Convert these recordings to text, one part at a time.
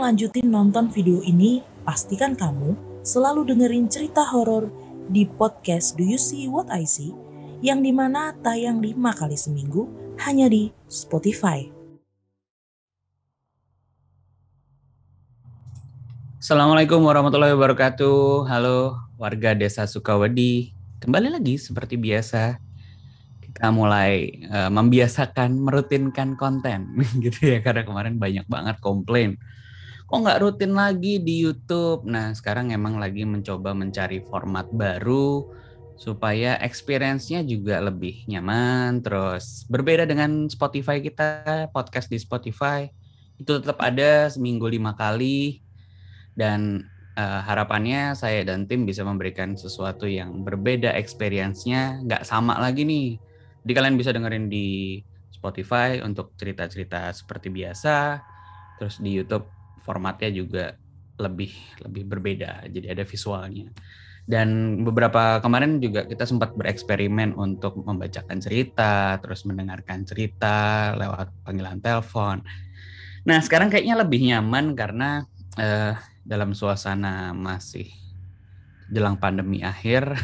ngelanjutin nonton video ini, pastikan kamu selalu dengerin cerita horor di podcast Do You See What I See, yang dimana tayang 5 kali seminggu hanya di Spotify. Assalamualaikum warahmatullahi wabarakatuh. Halo warga Desa Sukawedi. Kembali lagi seperti biasa. Kita mulai membiasakan, merutinkan konten gitu ya. Karena kemarin banyak banget komplain. Kok nggak rutin lagi di YouTube? Nah sekarang emang lagi mencoba mencari format baru supaya experience-nya juga lebih nyaman. Terus berbeda dengan Spotify kita, podcast di Spotify. Itu tetap ada seminggu 5 kali. Dan harapannya saya dan tim bisa memberikan sesuatu yang berbeda experience-nya, nggak sama lagi nih. Jadi kalian bisa dengerin di Spotify untuk cerita-cerita seperti biasa, terus di YouTube formatnya juga lebih berbeda, jadi ada visualnya. Dan beberapa kemarin juga kita sempat bereksperimen untuk membacakan cerita, terus mendengarkan cerita lewat panggilan telepon. Nah sekarang kayaknya lebih nyaman karena dalam suasana masih jelang pandemi akhir,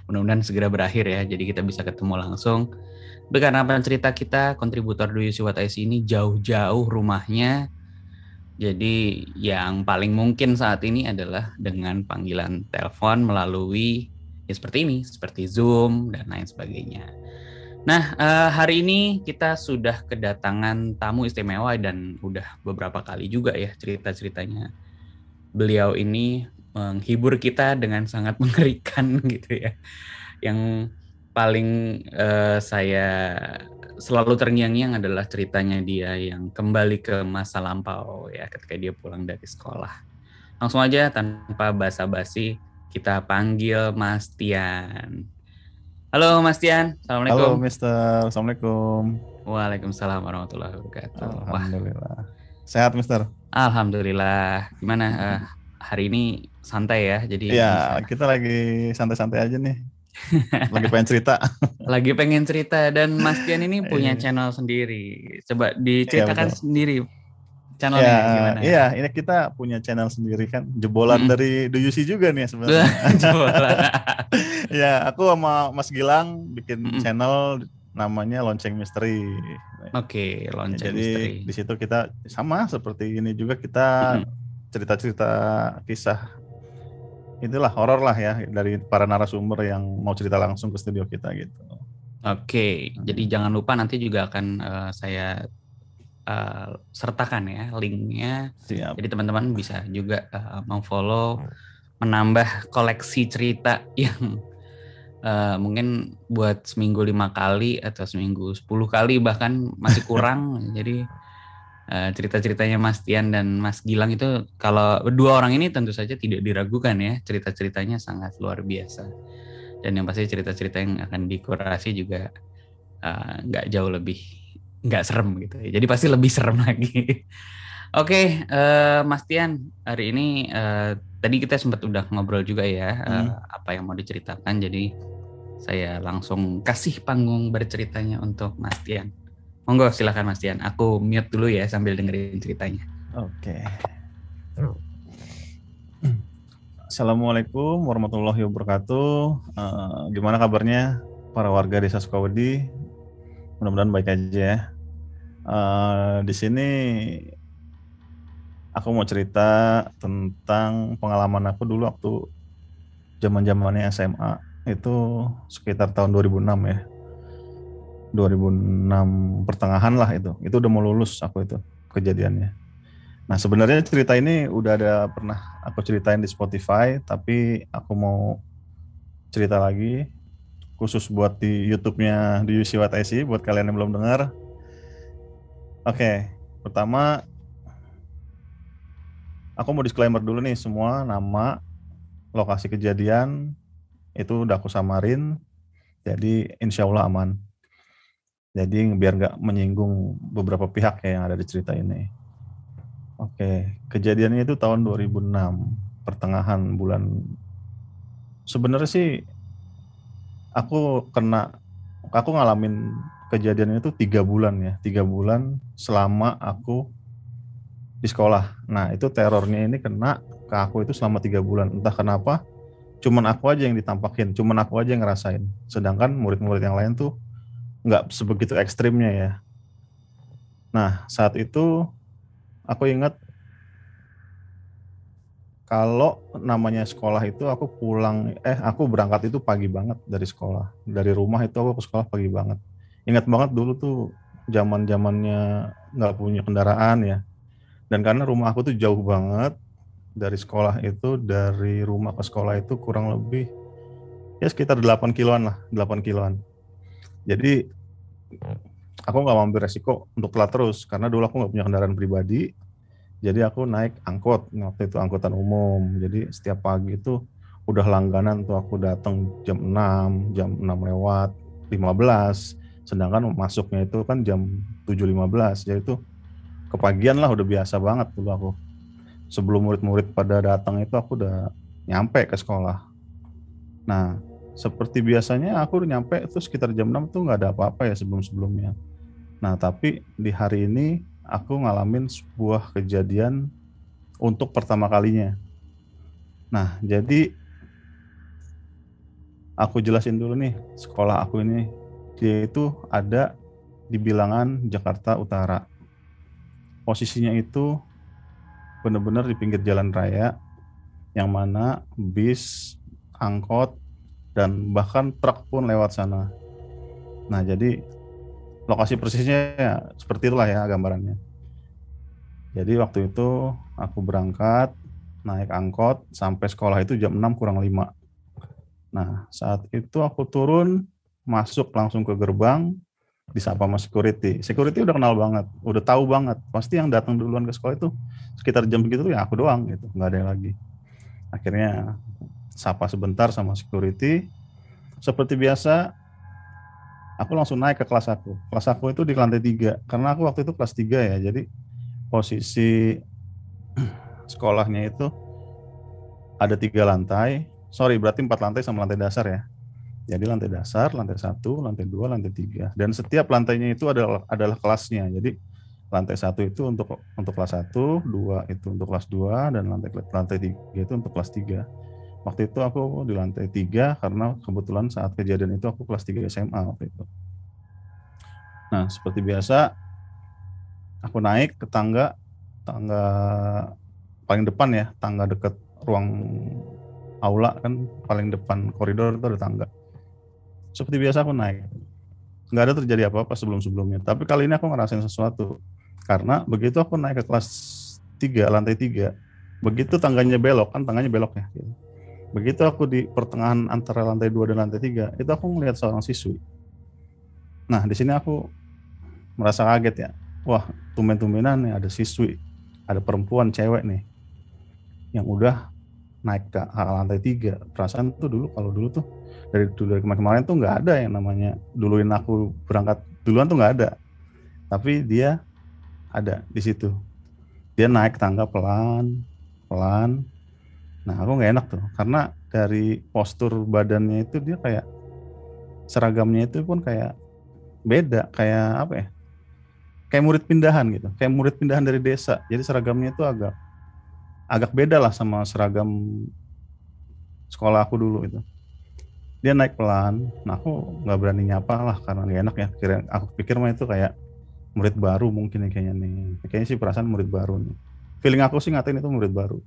mudah-mudahan segera berakhir ya, jadi kita bisa ketemu langsung. Tapi karena cerita kita, kontributor Do You See What I See ini jauh-jauh rumahnya, jadi yang paling mungkin saat ini adalah dengan panggilan telepon melalui ya seperti ini, seperti Zoom dan lain sebagainya. Nah, hari ini kita sudah kedatangan tamu istimewa dan udah beberapa kali juga ya cerita-ceritanya. Beliau ini menghibur kita dengan sangat mengerikan gitu ya. Yang paling saya selalu terngiang-ngiang adalah ceritanya dia yang kembali ke masa lampau ya ketika dia pulang dari sekolah. Langsung aja tanpa basa-basi kita panggil Mas Tian. Halo Mas Tian, Halo Assalamualaikum. Mister, Assalamualaikum. Waalaikumsalam warahmatullahi wabarakatuh. Alhamdulillah. Sehat Mister? Alhamdulillah. Gimana hari ini santai ya? Jadi Iya, bisa. kita lagi santai-santai aja nih. Lagi pengen cerita. Lagi pengen cerita dan Mas Tian ini punya Iya, channel sendiri. Coba iya diceritakan betul. sendiri Ya, channelnya gimana? iya, ini kita punya channel sendiri kan, jebolan Mm-mm. dari Do You See juga nih sebenarnya. Coba. Ya, aku sama Mas Gilang bikin Mm-mm. channel namanya Lonceng Misteri. Oke, Ya, lonceng jadi misteri. di situ kita sama seperti ini juga, kita Mm-mm. cerita-cerita kisah itulah horor lah ya dari para narasumber yang mau cerita langsung ke studio kita gitu. Oke, jadi jangan lupa nanti juga akan saya sertakan ya linknya. Siap. Jadi teman-teman bisa juga memfollow, menambah koleksi cerita yang mungkin buat seminggu 5 kali atau seminggu 10 kali bahkan masih kurang. Jadi cerita-ceritanya Mas Tian dan Mas Gilang itu kalau dua orang ini tentu saja tidak diragukan ya, cerita-ceritanya sangat luar biasa. Dan yang pasti cerita-cerita yang akan dikurasi juga nggak jauh lebih nggak serem gitu ya. Jadi pasti lebih serem lagi. Oke, Mas Tian, hari ini tadi kita sempat udah ngobrol juga ya apa yang mau diceritakan. Jadi saya langsung kasih panggung berceritanya untuk Mas Tian. Monggo silakan Mas Tian. Aku mute dulu ya sambil dengerin ceritanya. Oke. Assalamualaikum warahmatullahi wabarakatuh. Gimana kabarnya para warga Desa Sukawedi? Mudah-mudahan baik aja ya. Di sini aku mau cerita tentang pengalaman aku dulu waktu zaman-zamannya SMA. Itu sekitar tahun 2006 ya. 2006 pertengahan lah itu. Itu udah mau lulus aku itu kejadiannya. Nah sebenarnya cerita ini udah ada pernah aku ceritain di Spotify, tapi aku mau cerita lagi khusus buat di YouTube-nya di UC What I See buat kalian yang belum dengar. Oke, pertama aku mau disclaimer dulu nih, semua nama, lokasi kejadian itu udah aku samarin, jadi insya Allah aman. Jadi biar nggak menyinggung beberapa pihak ya yang ada di cerita ini. Oke, kejadiannya itu tahun 2006, pertengahan bulan. Sebenarnya sih aku ngalamin kejadian itu 3 bulan ya, 3 bulan selama aku di sekolah. Nah, itu terornya ini kena ke aku itu selama 3 bulan. Entah kenapa, cuman aku aja yang ditampakin, cuman aku aja yang ngerasain. Sedangkan murid-murid yang lain tuh nggak sebegitu ekstrimnya ya. Nah, saat itu aku ingat kalau namanya sekolah itu aku berangkat itu pagi banget dari sekolah. Dari rumah itu aku ke sekolah pagi banget. Ingat banget dulu tuh zaman-zamannya nggak punya kendaraan ya. Dan karena rumah aku tuh jauh banget dari sekolah itu, dari rumah ke sekolah itu kurang lebih ya sekitar 8 kiloan lah, 8 kiloan. Jadi aku nggak mau ambil resiko untuk telat terus karena dulu aku nggak punya kendaraan pribadi. Jadi aku naik angkot, waktu itu angkutan umum. Jadi setiap pagi itu udah langganan tuh aku datang jam 6 lewat 15. Sedangkan masuknya itu kan jam 7.15. Jadi itu kepagian lah, udah biasa banget dulu aku. Sebelum murid-murid pada datang itu aku udah nyampe ke sekolah. Nah, seperti biasanya aku udah nyampe itu sekitar jam 6 tuh nggak ada apa-apa ya sebelum-sebelumnya. Nah, tapi di hari ini aku ngalamin sebuah kejadian untuk pertama kalinya. Nah, jadi aku jelasin dulu nih, sekolah aku ini dia itu ada di bilangan Jakarta Utara. Posisinya itu benar-benar di pinggir jalan raya, yang mana bis, angkot, dan bahkan truk pun lewat sana. Nah, jadi lokasi persisnya ya seperti itulah ya gambarannya. Jadi waktu itu aku berangkat naik angkot sampai sekolah itu jam 6 kurang 5. Nah, saat itu aku turun, masuk langsung ke gerbang, disapa sama security. Security udah kenal banget, udah tahu banget. Pasti yang datang duluan ke sekolah itu sekitar jam begitu tuh ya aku doang gitu, nggak ada yang lagi. Akhirnya sapa sebentar sama security. Seperti biasa, aku langsung naik ke kelas aku. Kelas aku itu di lantai 3, karena aku waktu itu kelas 3 ya, jadi posisi sekolahnya itu ada 3 lantai. Sorry, berarti 4 lantai sama lantai dasar ya. Jadi lantai dasar, lantai 1, lantai 2, lantai 3. Dan setiap lantainya itu adalah kelasnya. Jadi lantai 1 itu untuk kelas 1, 2 itu untuk kelas 2, dan lantai 3 itu untuk kelas 3. Waktu itu aku di lantai 3 karena kebetulan saat kejadian itu aku kelas 3 SMA waktu itu. Nah, seperti biasa aku naik ke tangga paling depan ya, tangga dekat ruang aula kan, paling depan koridor itu ada tangga. Seperti biasa aku naik. Nggak ada terjadi apa-apa sebelum-sebelumnya. Tapi kali ini aku ngerasain sesuatu. Karena begitu aku naik ke kelas 3, lantai 3, begitu tangganya belok, kan tangganya belok ya. Begitu aku di pertengahan antara lantai 2 dan lantai 3, itu aku melihat seorang siswi. Nah, di sini aku merasa kaget ya. Wah, tumben-tumbenan nih ada siswi, ada perempuan cewek nih yang udah naik ke lantai 3. Perasaan tuh kalau dulu tuh dari kemarin tuh nggak ada yang namanya duluin aku berangkat duluan tuh nggak ada. Tapi dia ada di situ. Dia naik tangga pelan. Nah, aku nggak enak tuh karena dari postur badannya itu dia kayak seragamnya itu pun kayak beda, kayak apa ya? Kayak murid pindahan gitu, kayak murid pindahan dari desa. Jadi seragamnya itu agak beda lah sama seragam sekolah aku dulu itu. Dia naik pelan, nah aku nggak berani nyapa lah karena nggak enak ya. Aku pikir mah itu kayak murid baru mungkin kayaknya nih. Kayaknya sih perasaan murid baru nih. Feeling aku sih ngatain itu murid baru.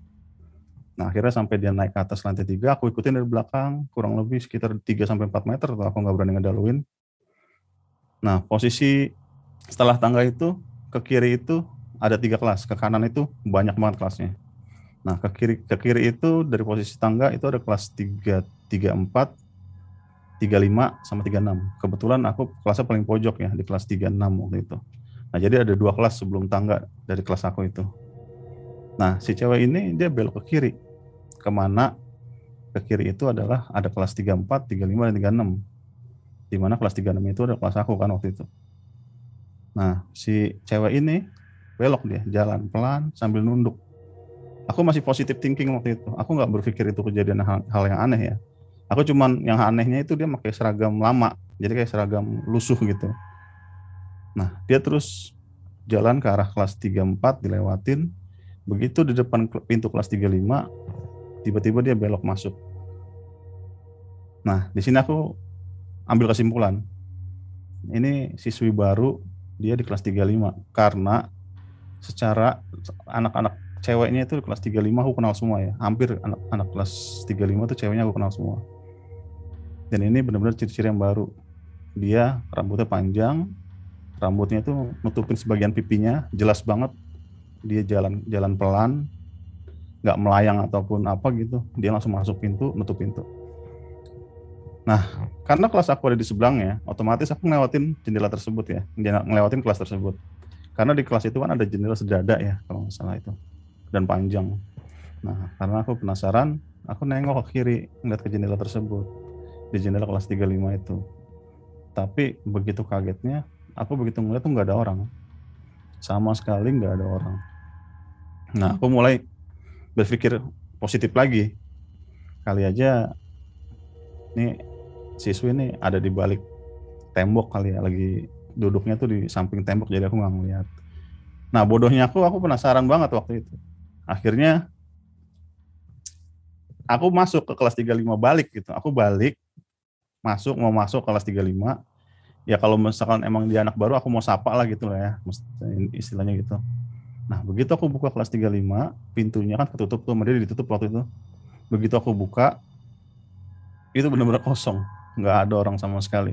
Nah, akhirnya sampai dia naik ke atas lantai 3, aku ikutin dari belakang, kurang lebih sekitar 3-4 meter, tuh aku nggak berani ngedaluin. Nah, posisi setelah tangga itu, ke kiri itu ada 3 kelas, ke kanan itu banyak banget kelasnya. Nah, ke kiri itu dari posisi tangga itu ada kelas 3, 34, 35, sama 36. Kebetulan aku kelasnya paling pojok ya, di kelas 36 waktu itu. Nah, jadi ada 2 kelas sebelum tangga dari kelas aku itu. Nah, si cewek ini dia belok ke kiri. Kemana? Ke kiri itu adalah ada kelas 34, 35, dan 36. Di mana kelas 36 itu ada kelas aku kan waktu itu. Nah, si cewek ini belok dia, jalan pelan sambil nunduk. Aku masih positive thinking waktu itu. Aku nggak berpikir itu kejadian hal yang aneh ya. Aku cuman yang anehnya itu dia pakai seragam lama, jadi kayak seragam lusuh gitu. Nah, dia terus jalan ke arah kelas 34, dilewatin, begitu di depan pintu kelas 35, tiba-tiba dia belok masuk. Nah, di sini aku ambil kesimpulan. Ini siswi baru, dia di kelas 35. Karena secara anak-anak ceweknya itu di kelas 35 aku kenal semua ya. Hampir anak-anak kelas 35 itu ceweknya aku kenal semua. Dan ini benar-benar ciri-ciri yang baru. Dia rambutnya panjang, rambutnya itu nutupin sebagian pipinya, jelas banget. Dia jalan pelan, nggak melayang ataupun apa gitu. Dia langsung masuk pintu, nutup pintu. Nah, karena kelas aku ada di sebelahnya, otomatis aku ngelewatin jendela tersebut ya, ngelewatin kelas tersebut. Karena di kelas itu kan ada jendela sedada ya, kalau nggak salah itu, dan panjang. Nah, karena aku penasaran, aku nengok ke kiri, ngeliat ke jendela tersebut, di jendela kelas 35 itu. Tapi begitu kagetnya, aku begitu ngeliat tuh nggak ada orang. Sama sekali nggak ada orang. Nah, aku mulai berpikir positif lagi. Kali aja nih siswi nih ada di balik tembok kali ya, lagi duduknya tuh di samping tembok, jadi aku nggak ngeliat. Nah, bodohnya aku penasaran banget waktu itu. Akhirnya aku masuk ke kelas 35 balik gitu. Aku balik, mau masuk kelas 35. Ya kalau misalkan emang dia anak baru, aku mau sapa lah gitu lah ya, istilahnya gitu. Nah, begitu aku buka kelas 35, pintunya kan ketutup tuh, dia ditutup waktu itu. Begitu aku buka, itu benar-benar kosong, nggak ada orang sama sekali.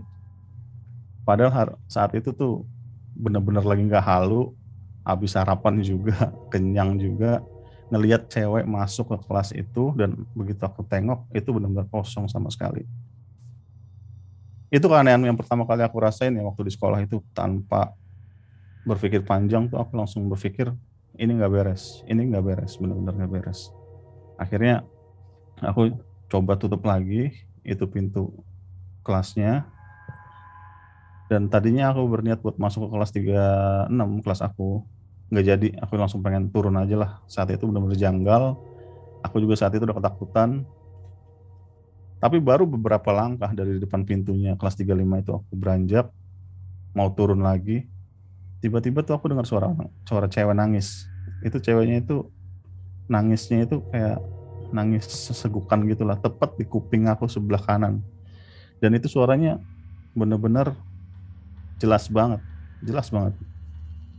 Padahal saat itu tuh benar-benar lagi nggak halu, habis sarapan juga, kenyang juga, ngelihat cewek masuk ke kelas itu, dan begitu aku tengok, itu benar-benar kosong sama sekali. Itu keanehan yang pertama kali aku rasain ya waktu di sekolah itu. Tanpa berpikir panjang tuh aku langsung berpikir, ini nggak beres, benar-benar nggak beres. Akhirnya aku coba tutup lagi itu pintu kelasnya, dan tadinya aku berniat buat masuk ke kelas 36, kelas aku nggak jadi. Aku langsung pengen turun aja lah, saat itu benar-benar janggal. Aku juga saat itu udah ketakutan. Tapi baru beberapa langkah dari depan pintunya kelas 35 itu aku beranjak mau turun lagi, tiba-tiba tuh aku dengar suara cewek nangis. Itu ceweknya itu nangisnya itu kayak nangis sesegukan gitulah, tepat di kuping aku sebelah kanan. Dan itu suaranya benar-benar jelas banget.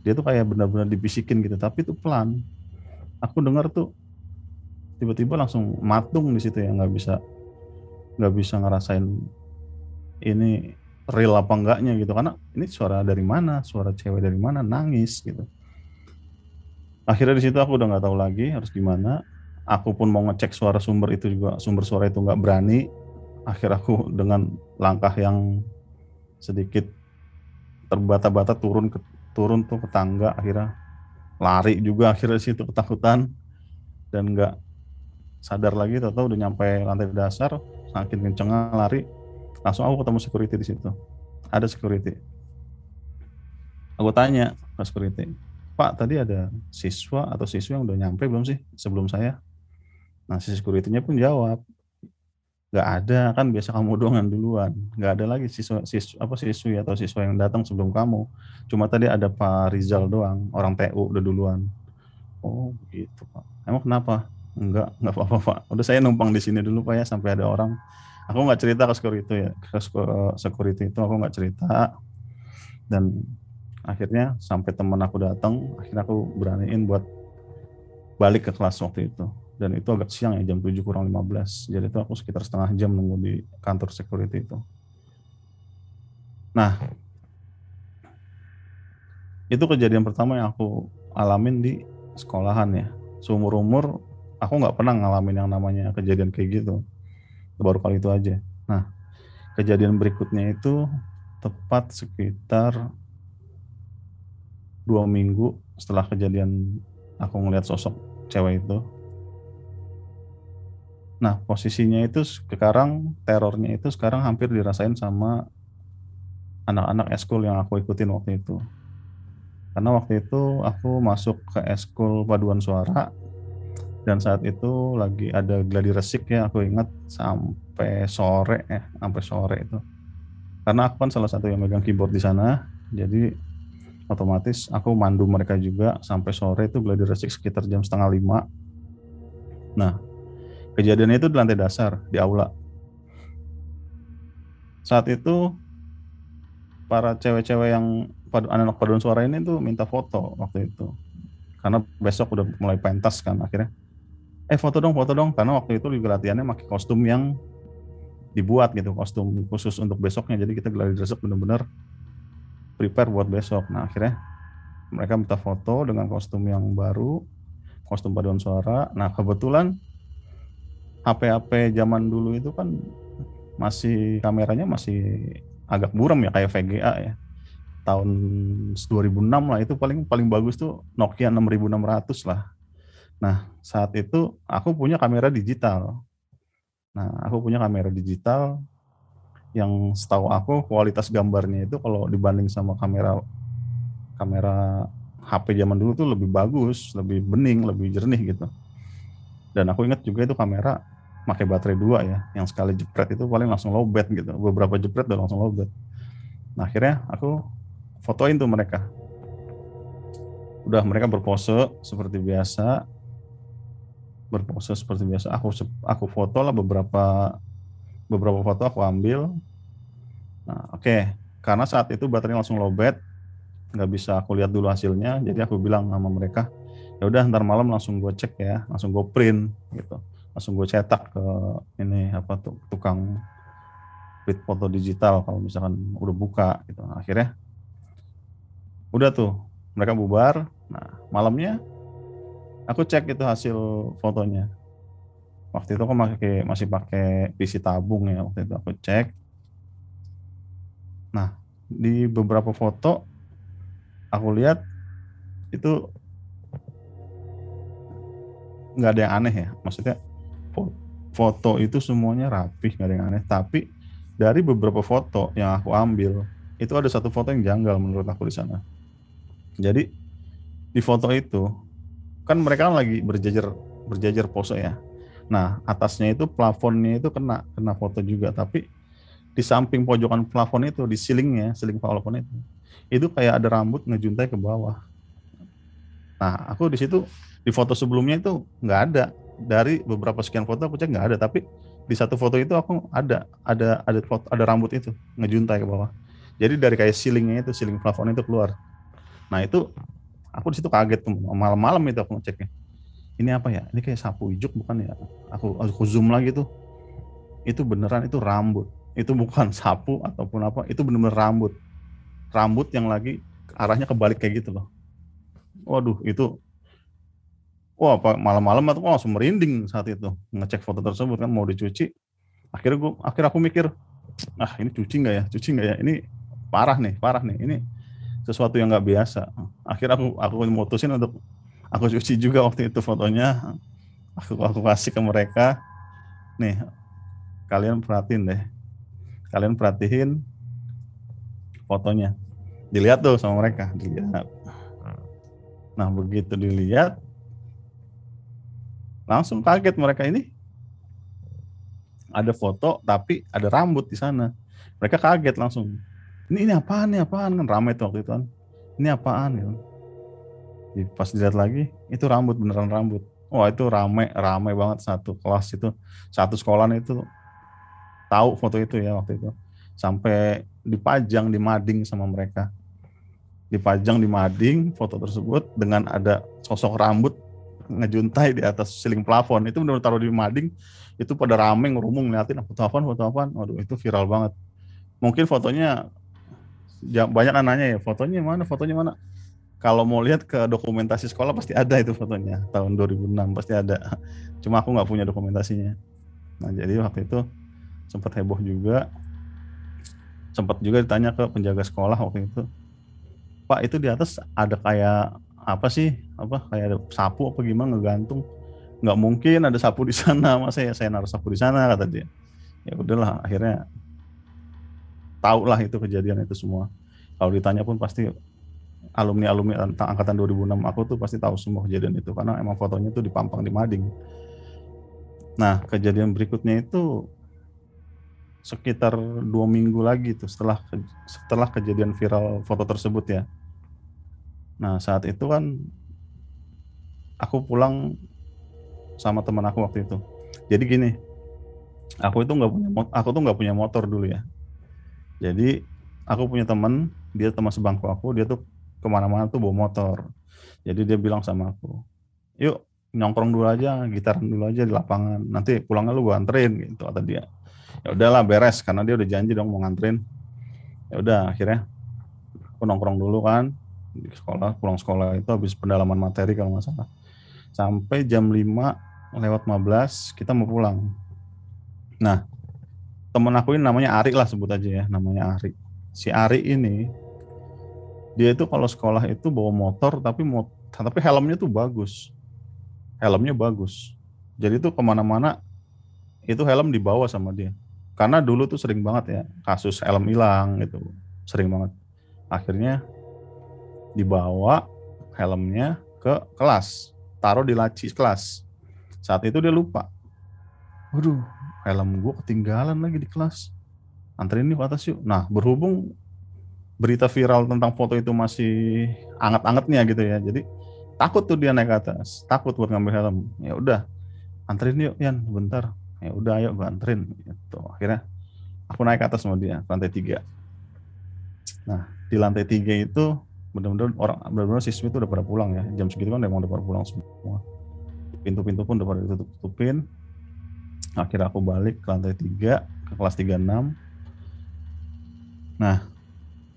Dia tuh kayak benar-benar dibisikin gitu, tapi itu pelan. Aku dengar tuh tiba-tiba langsung matung di situ ya, nggak bisa ngerasain ini real apa enggaknya gitu, karena ini suara dari mana, suara cewek dari mana nangis gitu. Akhirnya di situ aku udah nggak tahu lagi harus gimana. Aku pun mau ngecek suara sumber itu juga, sumber suara itu nggak berani. Akhir aku dengan langkah yang sedikit terbata-bata turun tuh ke tangga, akhirnya lari juga akhirnya situ ketakutan, dan nggak sadar lagi, tahu-tahu udah nyampe lantai dasar, saking kencengnya lari, langsung aku ketemu security di situ. Ada security. Aku tanya ke security, Pak, tadi ada siswa atau siswi yang udah nyampe belum sih sebelum saya? Nah, si security-nya pun jawab, nggak ada, kan biasa kamu doang yang duluan, nggak ada lagi siswi atau siswa yang datang sebelum kamu, cuma tadi ada Pak Rizal doang, orang TU udah duluan. Oh gitu Pak, emang kenapa? Enggak apa-apa Pak, udah saya numpang di sini dulu Pak ya sampai ada orang. Aku nggak cerita ke security itu aku nggak cerita, dan akhirnya sampai teman aku datang, akhirnya aku beraniin buat balik ke kelas waktu itu. Dan itu agak siang ya, jam 7 kurang 15. Jadi itu aku sekitar setengah jam nunggu di kantor security itu. Nah, itu kejadian pertama yang aku alamin di sekolahan ya. Seumur-umur aku nggak pernah ngalamin yang namanya kejadian kayak gitu. Baru kali itu aja. Nah, kejadian berikutnya itu tepat sekitar 2 minggu setelah kejadian aku ngeliat sosok cewek itu. Nah, posisinya itu sekarang, terornya itu sekarang hampir dirasain sama anak-anak eskul yang aku ikutin waktu itu. Karena waktu itu aku masuk ke eskul paduan suara, dan saat itu lagi ada gladi resik ya, aku ingat sampai sore itu. Karena aku kan salah satu yang megang keyboard di sana, jadi Otomatis aku mandu mereka juga sampai sore itu gladi resik sekitar jam 4:30. Nah, kejadiannya itu di lantai dasar, di aula. Saat itu para cewek-cewek yang anak paduan suara ini tuh minta foto waktu itu. Karena besok udah mulai pentas kan akhirnya. Foto dong. Karena waktu itu juga latihannya pakai kostum yang dibuat gitu, kostum khusus untuk besoknya. Jadi kita gladi resik bener-bener prepare buat besok. Nah akhirnya mereka minta foto dengan kostum yang baru, kostum paduan suara. Nah kebetulan HP-HP zaman dulu itu kan kameranya masih agak buram ya, kayak VGA ya. Tahun 2006 lah, itu paling bagus tuh Nokia 6600 lah. Nah saat itu aku punya kamera digital. Yang setahu aku kualitas gambarnya itu kalau dibanding sama kamera HP zaman dulu tuh lebih bagus, lebih bening, lebih jernih gitu. Dan aku ingat juga itu kamera pakai baterai 2 ya, yang sekali jepret itu paling langsung lowbat gitu, beberapa jepret udah langsung lowbat. Nah akhirnya aku fotoin tuh mereka. Udah mereka berpose seperti biasa. Aku foto lah beberapa foto aku ambil. Nah, oke. Karena saat itu baterainya langsung lowbat, nggak bisa aku lihat dulu hasilnya. Jadi aku bilang sama mereka, ya udah ntar malam langsung gue cek ya, langsung gue print gitu, langsung gue cetak ke tukang print foto digital kalau misalkan udah buka gitu. Nah, akhirnya udah tuh mereka bubar. Nah malamnya aku cek itu hasil fotonya. Waktu itu aku masih pakai PC tabung ya, waktu itu aku cek. Nah, di beberapa foto aku lihat itu nggak ada yang aneh ya. Maksudnya foto itu semuanya rapih, nggak ada yang aneh. Tapi dari beberapa foto yang aku ambil, itu ada satu foto yang janggal menurut aku di sana. Jadi di foto itu kan mereka lagi berjajar pose ya. Nah, atasnya itu plafonnya itu kena foto juga, tapi di samping pojokan plafon itu, di siling plafon itu kayak ada rambut ngejuntai ke bawah. Nah, aku di situ di foto sebelumnya itu nggak ada. Dari beberapa sekian foto aku cek nggak ada, tapi di satu foto itu aku ada rambut itu ngejuntai ke bawah. Jadi dari kayak siling plafon itu keluar. Nah, itu aku di situ kaget tuh, malam-malam itu aku ngeceknya. Ini apa ya? Ini kayak sapu ijuk bukan ya? Aku zoom lagi tuh. Itu beneran itu rambut. Itu bukan sapu ataupun apa, itu bener-bener rambut. Rambut yang lagi arahnya kebalik kayak gitu loh. Waduh, itu malam-malam aku langsung merinding saat itu ngecek foto tersebut kan, mau dicuci. Akhirnya aku mikir, ini cuci nggak ya? Ini parah nih. Ini sesuatu yang nggak biasa. Akhirnya aku mutusin untuk aku cuci juga waktu itu fotonya. Aku kasih ke mereka. Nih, kalian perhatiin fotonya. Dilihat tuh sama mereka, dilihat. Nah, begitu dilihat, langsung kaget mereka, ini ada foto tapi ada rambut di sana. Mereka kaget langsung. Ini apaan kan ramai tuh waktu itu kan. Ini apaan gitu. Pas dilihat lagi, itu rambut, beneran rambut. Wah, itu ramai banget, satu kelas itu, satu sekolah itu tahu foto itu ya waktu itu. Sampai dipajang di mading sama mereka. Dipajang di mading foto tersebut dengan ada sosok rambut ngejuntai di atas siling plafon. Itu benar-benar taruh di mading. Itu pada rame ngerumung ngeliatin foto apaan. Waduh, itu viral banget. Mungkin fotonya banyak nanya ya, fotonya mana? Kalau mau lihat ke dokumentasi sekolah pasti ada itu fotonya, tahun 2006 pasti ada. Cuma aku nggak punya dokumentasinya. Nah, jadi waktu itu sempat heboh juga. Sempat juga ditanya ke penjaga sekolah waktu itu, Pak, itu di atas ada kayak apa sih? Kayak ada sapu apa gimana ngegantung? Nggak mungkin ada sapu di sana, masa ya saya naruh sapu di sana, kata dia. Ya udahlah, akhirnya tahu lah itu kejadian itu semua. Kalau ditanya pun pasti alumni tentang angkatan 2006 aku tuh pasti tahu semua kejadian itu, karena emang fotonya tuh dipampang di mading. Nah, kejadian berikutnya itu sekitar 2 minggu lagi tuh setelah kejadian viral foto tersebut ya. Nah saat itu kan aku pulang sama teman aku waktu itu. Jadi gini, aku tuh nggak punya motor dulu ya. Jadi aku punya teman, dia teman sebangku aku, dia tuh kemana-mana tuh bawa motor. Jadi dia bilang sama aku, yuk nongkrong dulu aja, gitaran dulu aja di lapangan. Nanti pulangnya lu gua anterin gitu kata dia. Ya udahlah beres karena dia udah janji dong mau nganterin. Ya udah akhirnya aku nongkrong dulu kan di sekolah, pulang sekolah itu habis pendalaman materi kalau nggak salah. Sampai jam 5 lewat 15 kita mau pulang. Nah, temen aku ini namanya Ari lah sebut aja ya, namanya Ari. Si Ari ini dia itu kalau sekolah itu bawa motor tapi helmnya tuh bagus. Helmnya bagus. Jadi tuh kemana-mana itu helm dibawa sama dia. Karena dulu tuh sering banget ya kasus helm hilang gitu, sering banget. Akhirnya dibawa helmnya ke kelas, taruh di laci kelas. Saat itu dia lupa. Waduh, helm gue ketinggalan lagi di kelas. Anterin nih ke atas yuk. Nah, berhubung berita viral tentang foto itu masih anget-angetnya gitu ya. Jadi takut tuh dia naik ke atas, takut buat ngambil helm. Ya udah, anterin yuk Yan, bentar. Ya udah ayo gue anterin gitu. Akhirnya aku naik ke atas sama dia, lantai 3. Nah, di lantai 3 itu benar-benar siswi itu udah pada pulang ya. Jam segitu kan udah pada pulang semua. Pintu-pintu pun udah pada ditutup-tutupin. Akhirnya aku balik ke lantai 3, ke kelas 36. Nah,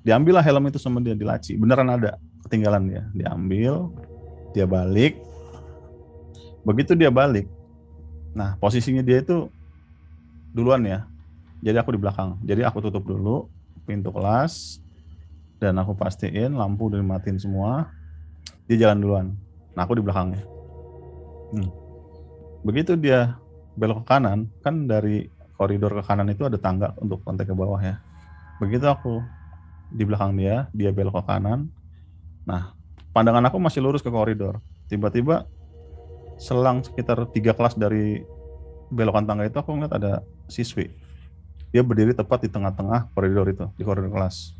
diambillah helm itu sama dia di laci. Beneran ada, ketinggalan dia. Diambil, dia balik. Begitu dia balik, nah posisinya dia itu duluan ya. Jadi aku di belakang. Jadi aku tutup dulu pintu kelas dan aku pastiin lampu udah dimatiin semua. Dia jalan duluan. Nah aku di belakangnya. Begitu dia belok ke kanan, kan dari koridor ke kanan itu ada tangga untuk lantai ke bawah ya. Begitu aku di belakang dia belok ke kanan. Nah, pandangan aku masih lurus ke koridor. Tiba-tiba selang sekitar 3 kelas dari belokan tangga itu aku ngeliat ada siswi. Dia berdiri tepat di tengah-tengah koridor itu, di koridor kelas.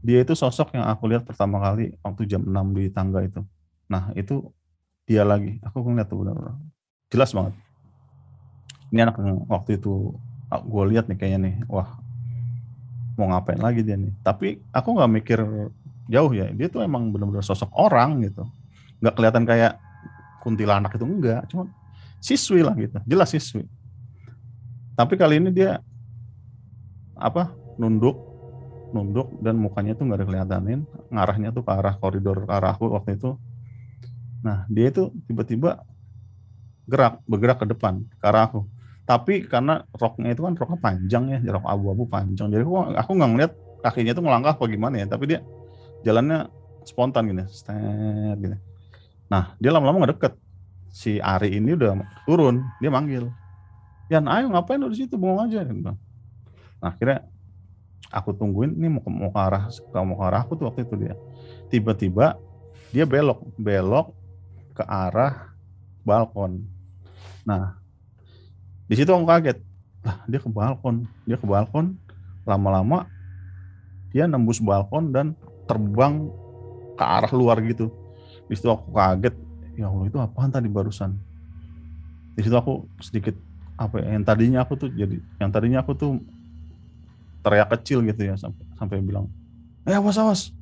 Dia itu sosok yang aku lihat pertama kali waktu jam 6 di tangga itu. Nah, itu dia lagi. Aku ngeliat tuh benar-benar. Jelas banget. Ini anak yang waktu itu gue lihat nih kayaknya nih, wah mau ngapain lagi dia nih. Tapi aku nggak mikir jauh ya. Dia tuh emang benar-benar sosok orang gitu. Nggak kelihatan kayak kuntilanak itu enggak. Cuma siswi lah gitu. Jelas siswi. Tapi kali ini dia nunduk dan mukanya tuh nggak ada kelihatanin, ngarahnya tuh ke arah koridor ke arah aku waktu itu. Nah dia itu tiba-tiba bergerak ke depan ke arah aku. Tapi karena roknya itu kan roknya panjang ya, rok abu-abu panjang, jadi aku nggak ngeliat kakinya tuh ngelangkah apa gimana ya, tapi dia jalannya spontan gini, stet gitu. Nah dia lama-lama ngedeket. Si Ari ini udah turun, dia manggil, Yan ayo ngapain lu di situ, bengong aja. Nah akhirnya aku tungguin ini mau ke arah aku tuh waktu itu dia. Tiba-tiba dia belok ke arah balkon. Nah, di situ aku kaget. Lah, dia ke balkon. Lama-lama dia nembus balkon dan terbang ke arah luar gitu. Di situ aku kaget. Ya Allah, itu apaan tadi barusan? Di situ aku sedikit yang tadinya aku tuh teriak kecil gitu ya sampai bilang, awas.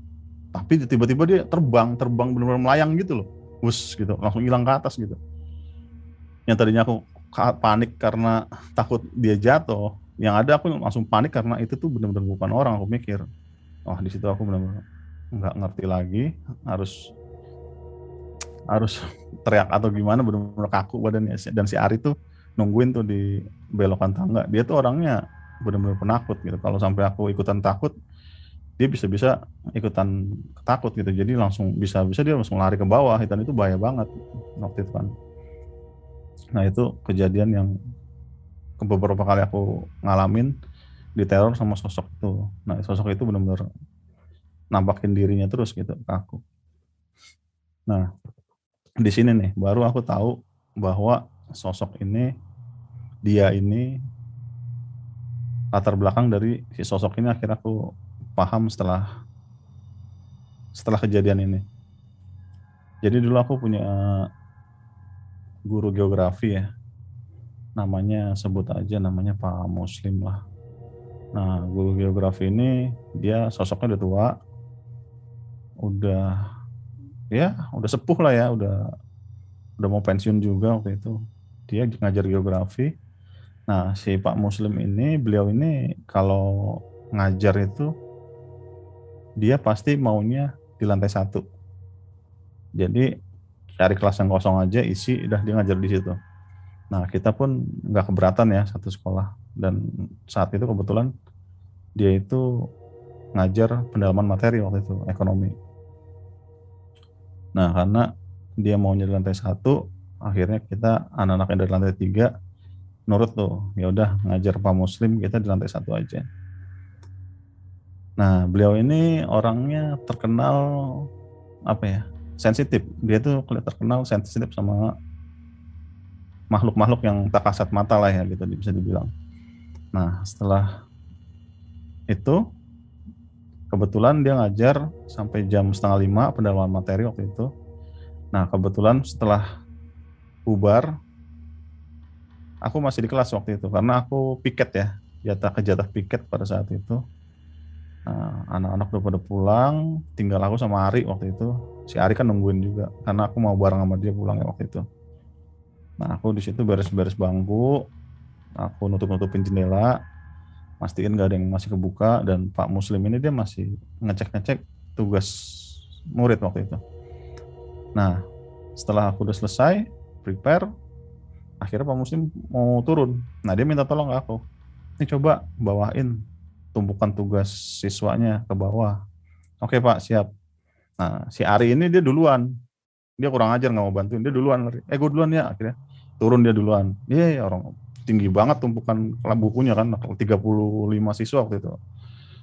Tapi tiba-tiba dia terbang benar-benar melayang gitu loh, wus gitu, langsung hilang ke atas gitu. Yang tadinya aku panik karena takut dia jatuh, yang ada aku langsung panik karena itu tuh benar-benar bukan orang. Aku mikir, di situ aku benar-benar nggak ngerti lagi, harus teriak atau gimana, benar-benar kaku badannya. Dan si Ari tuh nungguin tuh di belokan tangga. Dia tuh orangnya benar-benar penakut gitu. Kalau sampai aku ikutan takut, dia bisa-bisa ikutan takut gitu. Jadi bisa dia langsung lari ke bawah. Dan itu bahaya banget waktu itu kan. Nah itu kejadian yang beberapa kali aku ngalamin diteror sama sosok itu. Nah sosok itu benar-benar nampakin dirinya terus gitu ke aku. Nah di sini nih baru aku tahu bahwa sosok ini, dia ini latar belakang dari si sosok ini akhirnya aku paham setelah setelah kejadian ini. Jadi dulu aku punya guru geografi ya, namanya sebut aja namanya Pak Muslim lah. Nah, guru geografi ini dia sosoknya udah tua, udah sepuh lah ya, udah mau pensiun juga waktu itu. Dia ngajar geografi. Nah, si Pak Muslim ini, beliau ini kalau ngajar itu dia pasti maunya di lantai 1. Jadi cari kelas yang kosong aja, isi, udah dia ngajar di situ. Nah, kita pun nggak keberatan ya satu sekolah. Dan saat itu kebetulan dia itu ngajar pendalaman materi waktu itu, ekonomi. Nah, karena dia maunya di lantai 1, akhirnya kita anak-anak yang dari lantai 3 nurut tuh. Ya udah ngajar Pak Muslim kita di lantai 1 aja. Nah, beliau ini orangnya terkenal apa ya? Sensitif. Dia tuh terkenal sensitif sama makhluk-makhluk yang tak kasat mata lah ya gitu bisa dibilang. Nah, setelah itu kebetulan dia ngajar sampai jam 4:30 pendalaman materi waktu itu. Nah, kebetulan setelah bubar, aku masih di kelas waktu itu karena aku piket ya, jatah piket pada saat itu. Nah, anak-anak udah pada pulang, tinggal aku sama Ari waktu itu. Si Ari kan nungguin juga karena aku mau bareng sama dia pulang ya waktu itu. Nah, aku di situ beres-beres bangku, aku nutup-nutupin jendela, mastiin gak ada yang masih kebuka, dan Pak Muslim ini dia masih ngecek-ngecek tugas murid waktu itu. Nah, setelah aku udah selesai prepare, akhirnya Pak Muslim mau turun. Nah, dia minta tolong ke aku. Ini coba bawain tumpukan tugas siswanya ke bawah. Oke Pak, siap. Nah, si Ari ini dia duluan. Dia kurang ajar, nggak mau bantuin. Dia duluan. Gue duluan ya. Akhirnya turun dia duluan. Iya, orang tinggi banget tumpukan bukunya kan. 35 siswa waktu itu.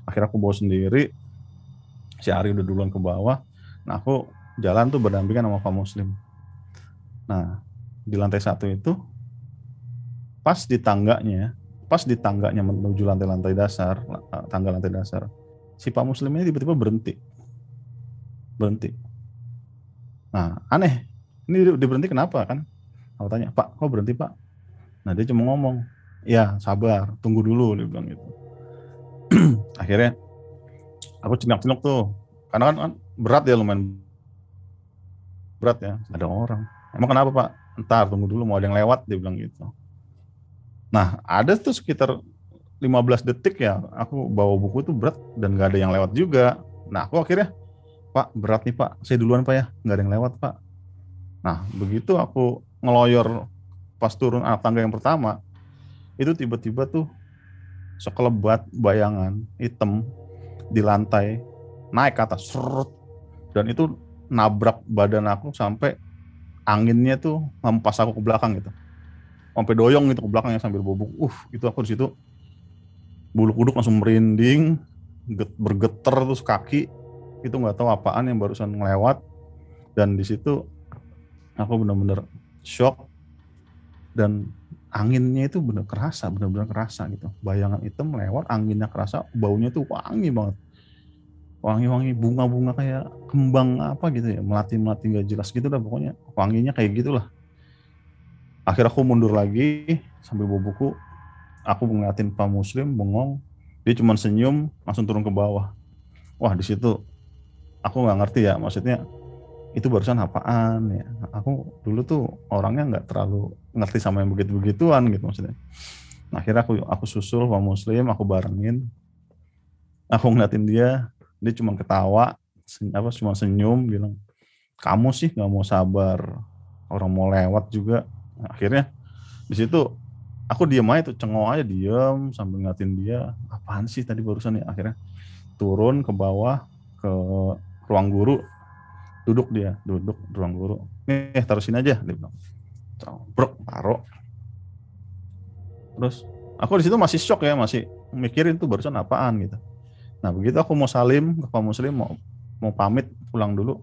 Akhirnya aku bawa sendiri. Si Ari udah duluan ke bawah. Nah, aku jalan tuh berdampingan sama Pak Muslim. Nah, di lantai 1 itu, pas di tangganya menuju lantai dasar, tangga lantai dasar, si Pak Muslim ini tiba-tiba berhenti. Nah, aneh, ini dia berhenti kenapa kan? Aku tanya, Pak, kok berhenti Pak? Nah, dia cuma ngomong, ya sabar, tunggu dulu, dia bilang gitu. Akhirnya aku cenok-cenok tuh, karena kan berat ya, lumayan berat ya, ada orang. Emang kenapa Pak? Ntar tunggu dulu, mau ada yang lewat, dia bilang gitu. Nah, ada tuh sekitar 15 detik ya, aku bawa buku itu berat dan gak ada yang lewat juga. Nah, aku akhirnya, Pak, berat nih Pak, saya duluan Pak ya, gak ada yang lewat Pak. Nah, begitu aku ngeloyor pas turun tangga yang pertama, itu tiba-tiba tuh sekelebat bayangan hitam di lantai, naik ke atas, dan itu nabrak badan aku sampai anginnya tuh ngempas aku ke belakang gitu. Sampai doyong gitu ke belakangnya sambil bobok. Itu aku di situ bulu kuduk langsung merinding, bergetar terus kaki itu nggak tahu apaan yang barusan ngelewat, dan di situ aku benar-benar shock, dan anginnya itu benar-benar kerasa gitu. Bayangan hitam lewat, anginnya kerasa, baunya tuh wangi banget, wangi bunga-bunga kayak kembang apa gitu ya, melati nggak jelas gitu lah pokoknya, wanginya kayak gitulah. Akhirnya aku mundur lagi sambil bawa buku. Aku ngeliatin Pak Muslim bengong, dia cuma senyum langsung turun ke bawah. Wah, di situ aku nggak ngerti ya, maksudnya itu barusan apaan ya. Aku dulu tuh orangnya nggak terlalu ngerti sama yang begitu-begituan gitu maksudnya. Nah, akhirnya aku susul Pak Muslim, aku barengin, aku ngeliatin dia cuma ketawa, cuma senyum, bilang, kamu sih nggak mau sabar, orang mau lewat juga. Nah, akhirnya di situ aku diam aja tuh, cengok aja diam sambil ngeliatin dia, apaan sih tadi barusan ya. Akhirnya turun ke bawah ke ruang guru, duduk di ruang guru. Nih, taruh sini aja, dia bilang. Taruh. Terus aku di situ masih shock ya, masih mikirin tuh barusan apaan gitu. Nah, begitu aku mau salim ke Pak Muslim, mau pamit pulang dulu,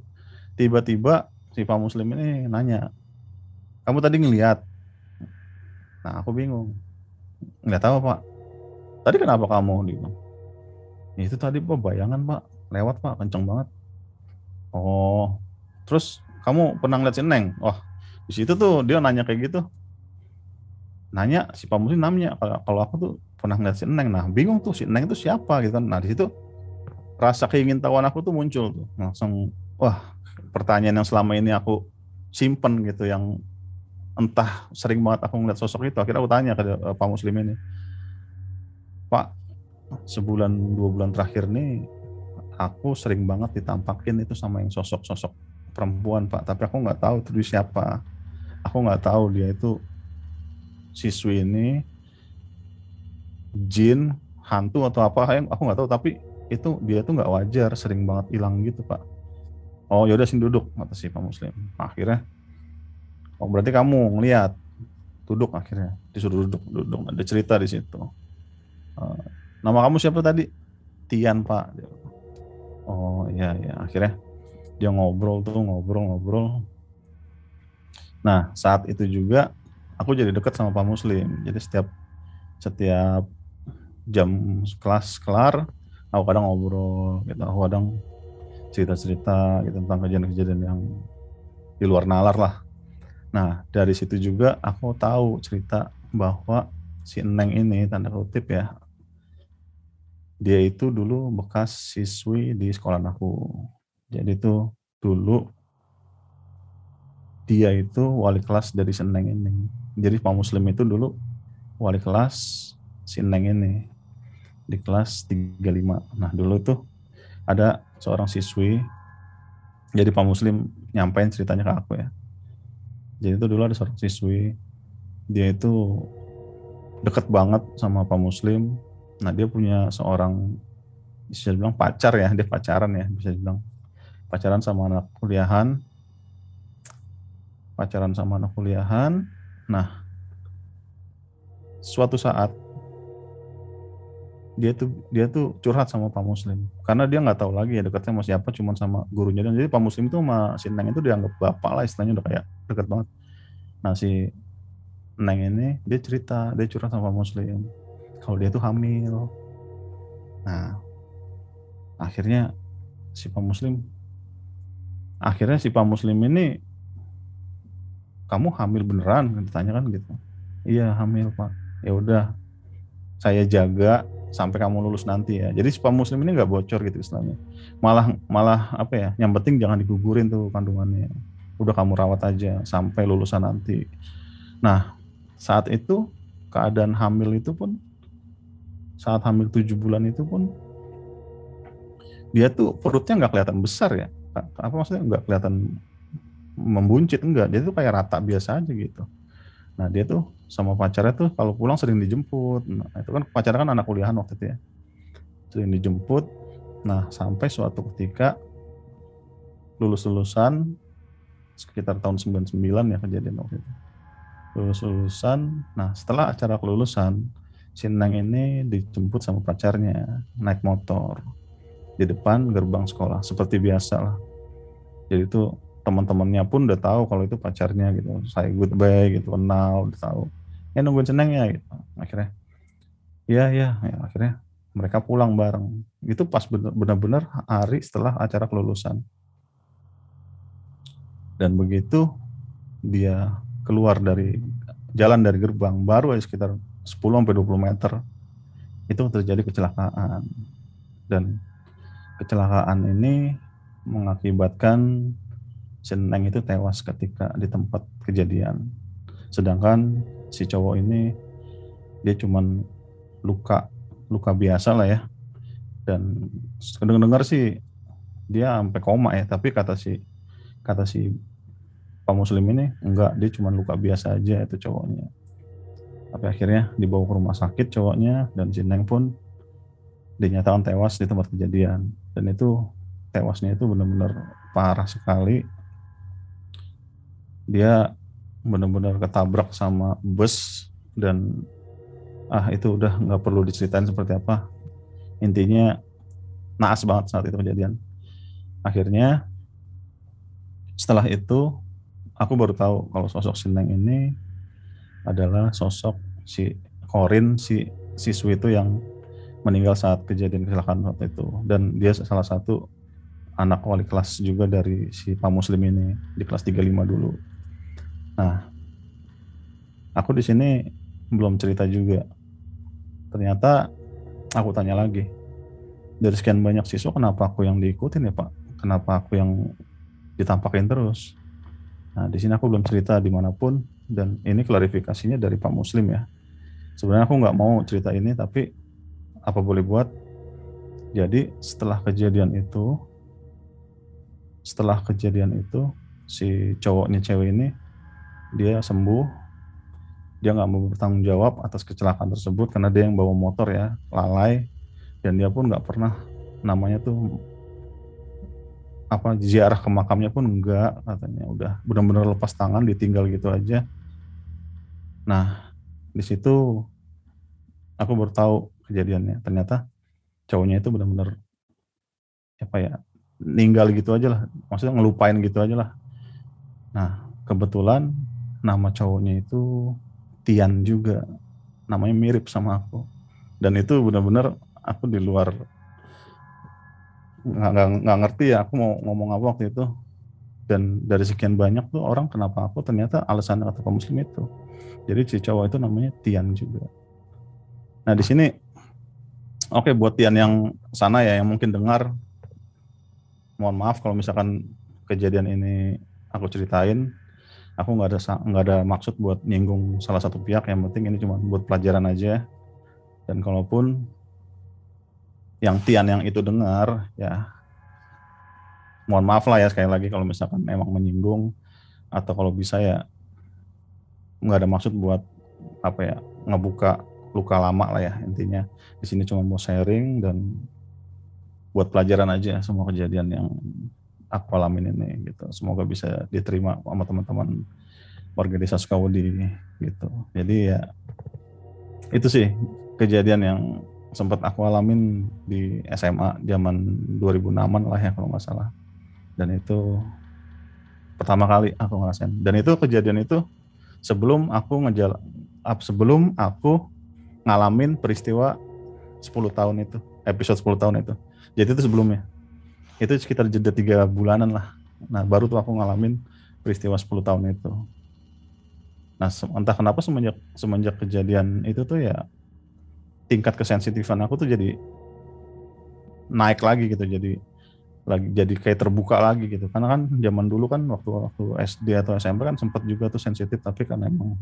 tiba-tiba si Pak Muslim ini nanya, kamu tadi ngeliat? Nah, aku bingung. Nggak tahu Pak. Tadi kenapa kamu? Dia bilang, itu tadi Pak bayangan Pak, lewat Pak, kenceng banget. Oh, terus kamu pernah ngeliat si Neng? Wah, di situ tuh dia nanya kayak gitu. Nanya si Pak Muslim nanya kalau aku tuh pernah ngeliat si Neng. Nah, bingung tuh si Neng itu siapa gitu kan. Nah, di situ rasa keingintahuan aku tuh muncul tuh. Langsung, wah, pertanyaan yang selama ini aku simpen gitu, yang entah sering banget aku ngeliat sosok itu. Akhirnya aku tanya ke Pak Muslim ini, Pak, sebulan 2 bulan terakhir nih aku sering banget ditampakin itu sama yang sosok-sosok perempuan, Pak, tapi aku nggak tahu itu dia siapa. Aku nggak tahu dia itu siswi ini jin, hantu atau apa, aku nggak tahu, tapi itu dia tuh nggak wajar, sering banget hilang gitu, Pak. Oh yaudah sini duduk, kata si Pak Muslim. Akhirnya, oh berarti kamu ngeliat, duduk, akhirnya disuruh duduk, ada cerita di situ. Eh, Nama kamu siapa tadi? Tian, Pak. Oh iya ya, akhirnya dia ngobrol. Nah, saat itu juga aku jadi dekat sama Pak Muslim. Jadi setiap jam kelas kelar, aku kadang ngobrol gitu, aku kadang cerita-cerita gitu tentang kejadian-kejadian yang di luar nalar lah. Nah, dari situ juga aku tahu cerita bahwa si Neng ini, tanda kutip ya, dia itu dulu bekas siswi di sekolah aku. Jadi itu dulu dia itu wali kelas dari si Neng ini. Jadi Pak Muslim itu dulu wali kelas si Neng ini di kelas 35. Nah, dulu tuh ada seorang siswi, jadi Pak Muslim nyampein ceritanya ke aku ya. Jadi itu dulu ada seorang siswi, dia itu deket banget sama Pak Muslim. Nah, dia punya seorang, bisa dibilang pacar ya, dia pacaran ya, bisa dibilang pacaran sama anak kuliahan. Nah, suatu saat dia tuh curhat sama Pak Muslim, karena dia nggak tahu lagi ya dekatnya sama siapa, cuma sama gurunya. Dan jadi Pak Muslim itu sama si Neng itu dianggap bapak lah, istilahnya udah kayak deket banget. Nah, si Neng ini dia curhat sama Pak Muslim kalau dia tuh hamil. Nah, akhirnya si Pak Muslim ini, kamu hamil beneran, ditanya kan gitu. Iya hamil, Pak. Ya udah, saya jaga sampai kamu lulus nanti ya. Jadi si Pak Muslim ini nggak bocor gitu istilahnya. Malah apa ya? Yang penting jangan digugurin tuh kandungannya. Udah kamu rawat aja sampai lulusan nanti. Nah, saat itu keadaan hamil itu pun, saat hamil 7 bulan itu pun, dia tuh perutnya nggak kelihatan besar ya. Apa maksudnya nggak kelihatan membuncit, enggak. Dia tuh kayak rata biasa aja gitu. Nah, dia tuh sama pacarnya tuh kalau pulang sering dijemput. Nah, itu kan pacarnya kan anak kuliahan waktu itu ya. Sering dijemput. Nah, sampai suatu ketika lulus-lulusan, sekitar tahun 99 ya kejadian waktu itu. Lulus-lulusan, nah setelah acara kelulusan, si Neng ini dijemput sama pacarnya naik motor di depan gerbang sekolah seperti biasa lah. Jadi itu teman-temannya pun udah tahu kalau itu pacarnya gitu. Saya goodbye gitu, kenal, udah tahu. Ya nungguin Seneng ya gitu. Akhirnya ya, akhirnya mereka pulang bareng. Itu pas benar-benar hari setelah acara kelulusan. Dan begitu dia keluar dari gerbang, baru aja sekitar 10-20 meter itu terjadi kecelakaan. Dan kecelakaan ini mengakibatkan Seneng itu tewas ketika di tempat kejadian. Sedangkan si cowok ini dia cuman luka biasa lah ya. Dan dengar sih dia sampai koma ya, tapi kata si Pak Muslim ini enggak, dia cuma luka biasa aja itu cowoknya. Tapi akhirnya dibawa ke rumah sakit cowoknya, dan si Neng pun dinyatakan tewas di tempat kejadian. Dan itu tewasnya itu benar-benar parah sekali. Dia benar-benar ketabrak sama bus, dan itu udah nggak perlu diceritain seperti apa. Intinya naas banget saat itu kejadian. Akhirnya setelah itu aku baru tahu kalau sosok si Neng ini adalah sosok si Korin, si siswi itu yang meninggal saat kejadian kecelakaan waktu itu. Dan dia salah satu anak wali kelas juga dari si Pak Muslim ini di kelas 35 dulu. Nah, aku di sini belum cerita juga. Ternyata aku tanya lagi, dari sekian banyak siswa kenapa aku yang diikutin ya Pak? Kenapa aku yang ditampakin terus? Nah, di sini aku belum cerita dimanapun, dan ini klarifikasinya dari Pak Muslim ya. Sebenarnya aku nggak mau cerita ini, tapi apa boleh buat. Jadi setelah kejadian itu si cowoknya cewek ini dia sembuh, dia nggak mau bertanggung jawab atas kecelakaan tersebut karena dia yang bawa motor ya, lalai, dan dia pun nggak pernah namanya tuh apa ziarah ke makamnya pun enggak, katanya udah benar-benar lepas tangan, ditinggal gitu aja. Nah, di situ aku baru tahu kejadiannya. Ternyata cowoknya itu benar-benar apa ya, ninggal gitu aja lah, maksudnya ngelupain gitu aja lah. Nah, kebetulan nama cowoknya itu Tian juga, namanya mirip sama aku, dan itu benar-benar aku di luar, nggak ngerti ya aku mau ngomong apa waktu itu. Dan dari sekian banyak tuh orang kenapa aku, ternyata alasan kata Pak Muslim itu. Jadi si cowok itu namanya Tian juga. Nah di sini oke, buat Tian yang sana ya yang mungkin dengar, mohon maaf kalau misalkan kejadian ini aku ceritain, aku nggak ada maksud buat nyinggung salah satu pihak. Yang penting ini cuma buat pelajaran aja. Dan kalaupun yang Tian yang itu dengar ya, mohon maaf lah ya sekali lagi kalau misalkan emang menyinggung, atau kalau bisa ya nggak ada maksud buat apa ya, ngebuka luka lama lah ya. Intinya di sini cuma mau sharing dan buat pelajaran aja semua kejadian yang aku alamin ini gitu. Semoga bisa diterima sama teman-teman warga desa Sukawedi gitu. Jadi ya itu sih kejadian yang sempat aku alamin di SMA zaman 2006-an lah ya kalau nggak salah. Dan itu pertama kali aku ngerasain. Dan itu kejadian itu sebelum aku ngalamin peristiwa 10 tahun itu, episode 10 tahun itu. Jadi itu sebelumnya. Itu sekitar jeda 3 bulanan lah. Nah, baru tuh aku ngalamin peristiwa 10 tahun itu. Nah, entah kenapa semenjak kejadian itu tuh ya tingkat kesensitifan aku tuh jadi naik lagi gitu, jadi kayak terbuka lagi gitu. Karena kan zaman dulu kan waktu SD atau SMP kan sempat juga tuh sensitif, tapi kan emang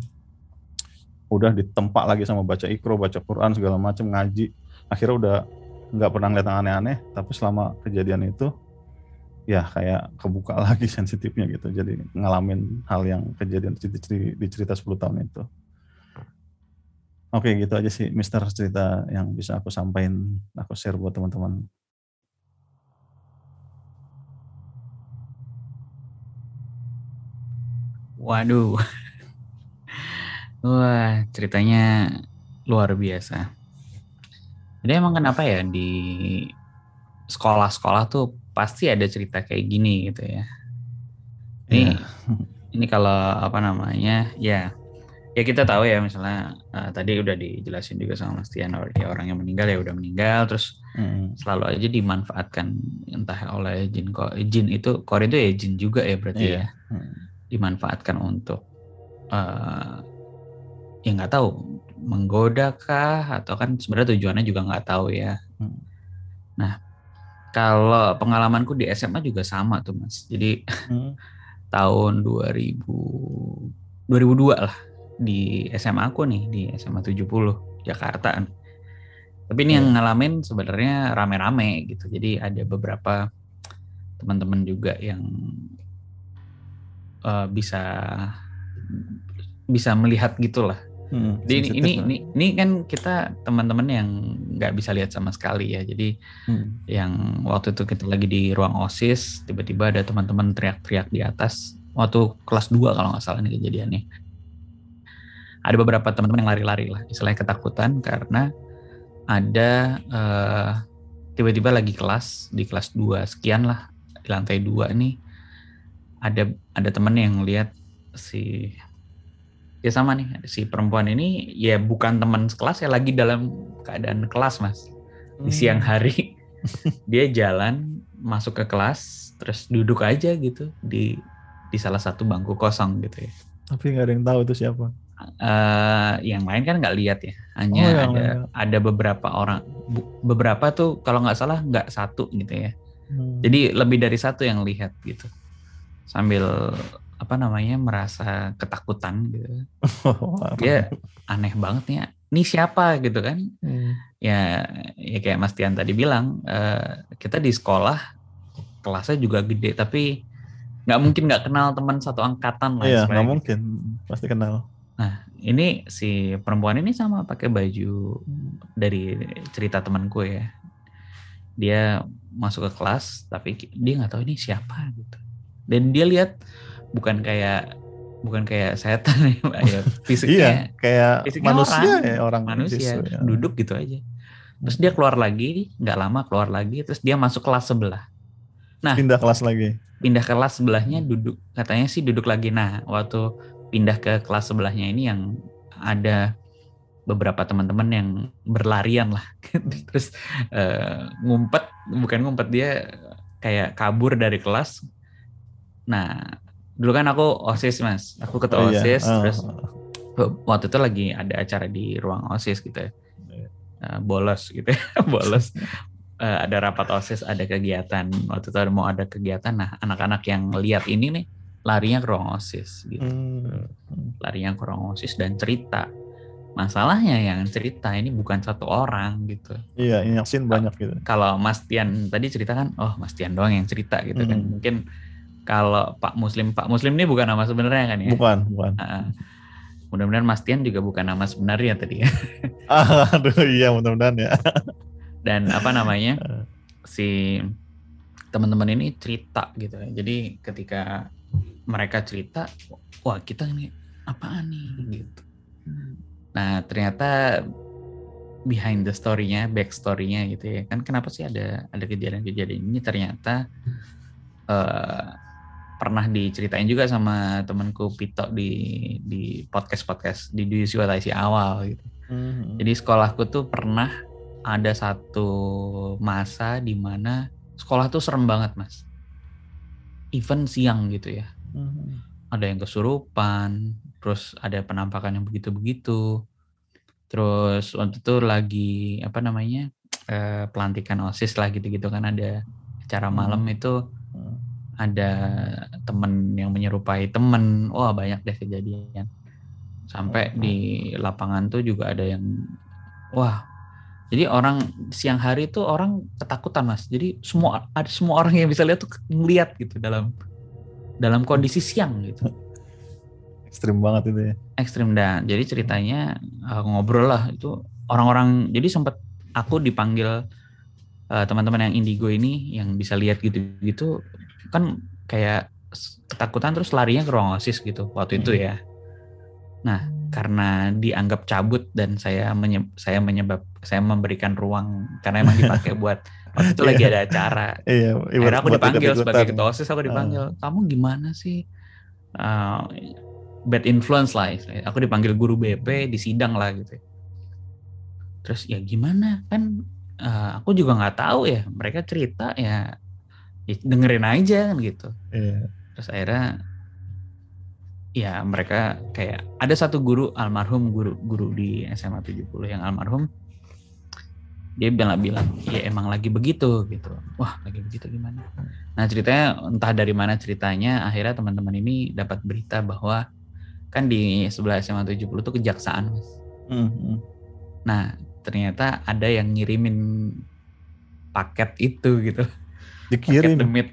udah ditempa lagi sama baca Iqra, baca Quran segala macam, ngaji, akhirnya udah nggak pernah ngeliat yang aneh-aneh. Tapi selama kejadian itu ya kayak kebuka lagi sensitifnya gitu, jadi ngalamin hal yang kejadian di cerita 10 tahun itu. Oke, gitu aja sih Mister, cerita yang bisa aku sampaikan, aku share buat teman-teman. Waduh. Wah, ceritanya luar biasa. Jadi emang kenapa ya di sekolah-sekolah tuh pasti ada cerita kayak gini gitu ya. Ini kalau apa namanya ya kita tahu ya, misalnya tadi udah dijelasin juga sama Mas Tian, ya orang yang meninggal ya udah meninggal, terus selalu aja dimanfaatkan entah oleh jin itu, Kor itu ya jin juga ya berarti ya, dimanfaatkan untuk ya nggak tahu menggoda kah, atau kan sebenarnya tujuannya juga nggak tahu ya. Nah, kalau pengalamanku di SMA juga sama tuh Mas. Jadi tahun 2002 lah di SMA aku nih, di SMA 70 Jakarta. Tapi ini yang ngalamin sebenarnya rame-rame gitu. Jadi ada beberapa teman-teman juga yang bisa melihat gitulah. Jadi ini kan kita teman-teman yang nggak bisa lihat sama sekali ya. Jadi yang waktu itu kita lagi di ruang OSIS, tiba-tiba ada teman-teman teriak-teriak di atas. Waktu kelas 2 kalau nggak salah ini kejadiannya. Ada beberapa teman-teman yang lari-lari lah, istilahnya ketakutan karena ada tiba-tiba lagi di kelas 2 sekian lah, di lantai 2 nih ada teman yang lihat ya sama nih, si perempuan ini ya bukan teman sekelas ya, lagi dalam keadaan kelas Mas, di siang hari dia jalan masuk ke kelas terus duduk aja gitu di salah satu bangku kosong gitu ya. Tapi nggak ada yang tahu itu siapa. Yang lain kan nggak lihat ya, hanya yang ada beberapa orang, beberapa tuh kalau nggak salah nggak satu gitu ya. Jadi lebih dari satu yang lihat gitu, sambil merasa ketakutan gitu. Dia aneh banget nih, ini siapa gitu kan? Ya kayak Mas Tian tadi bilang, kita di sekolah kelasnya juga gede, tapi nggak mungkin nggak kenal teman satu angkatan lah. Iya, nggak mungkin, pasti kenal. Nah, ini si perempuan ini sama pakai baju dari cerita temanku ya. Dia masuk ke kelas, tapi dia nggak tahu ini siapa gitu. Dan dia lihat bukan kayak setan ya, fisiknya. Iya, kayak orang manusia ya. Duduk gitu aja. Terus dia keluar lagi, nggak lama keluar lagi, terus dia masuk kelas sebelah. Nah, pindah kelas lagi. Pindah kelas sebelahnya duduk, katanya sih duduk lagi. Nah, waktu pindah ke kelas sebelahnya ini yang ada beberapa teman-teman yang berlarian lah. Terus bukan ngumpet, dia kayak kabur dari kelas. Nah, dulu kan aku OSIS Mas, aku ketua OSIS. Terus waktu itu lagi ada acara di ruang OSIS gitu ya, bolos gitu ya, bolos. Ada rapat OSIS, ada kegiatan. Waktu itu mau ada kegiatan, nah anak-anak yang lihat ini nih larinya ke ruang OSIS gitu. Larinya ke ruang OSIS dan cerita. Masalahnya yang cerita ini bukan satu orang gitu. Iya, yang nyaksin banyak gitu. Kalau Mas Tian tadi cerita kan, oh Mas Tian doang yang cerita gitu kan. Mungkin kalau Pak Muslim ini bukan nama sebenarnya kan ya? Bukan. Mudah-mudahan Mas Tian juga bukan nama sebenarnya tadi ya. Aduh, iya mudah-mudahan ya. Dan si teman-teman ini cerita gitu ya. Jadi ketika mereka cerita, wah kita ini apaan nih gitu. Nah ternyata behind the story-nya, back story-nya gitu ya. Kan kenapa sih ada kejadian-kejadian ini? Ternyata pernah diceritain juga sama temanku Pito di podcast di Do You See What I See awal gitu. Jadi sekolahku tuh pernah ada satu masa di mana sekolah tuh serem banget Mas. Even siang gitu ya. Ada yang kesurupan, terus ada penampakan yang begitu-begitu. Terus waktu itu lagi pelantikan OSIS lah gitu-gitu kan, ada acara malam itu ada temen yang menyerupai temen. Wah banyak deh kejadian. Sampai di lapangan tuh juga ada yang jadi orang siang hari tuh orang ketakutan Mas. Jadi semua orang yang bisa lihat tuh ngeliat gitu dalam kondisi siang gitu. Ekstrim banget itu ya. Ekstrim dan jadi ceritanya ngobrol lah itu orang-orang. Jadi sempat aku dipanggil teman-teman yang indigo ini yang bisa lihat gitu-gitu kan, kayak ketakutan terus larinya ke ruang OSIS gitu waktu itu ya. Nah karena dianggap cabut dan saya memberikan ruang karena emang dipakai buat waktu itu lagi ada acara. Akhirnya aku dipanggil sebagai ketua OSIS, aku dipanggil, kamu gimana sih, bad influence lah. Aku dipanggil guru BP di sidang lah gitu. Terus ya gimana kan, aku juga nggak tahu ya, mereka cerita ya dengerin aja kan gitu. Terus akhirnya ya mereka kayak ada satu guru almarhum, guru di SMA 70 yang almarhum, dia bilang ya emang lagi begitu gitu. Wah lagi begitu gimana? Nah ceritanya entah dari mana ceritanya, akhirnya teman-teman ini dapat berita bahwa kan di sebelah SMA 70 itu kejaksaan Mas. Nah ternyata ada yang ngirimin paket itu gitu. Dikirim. Paket demit.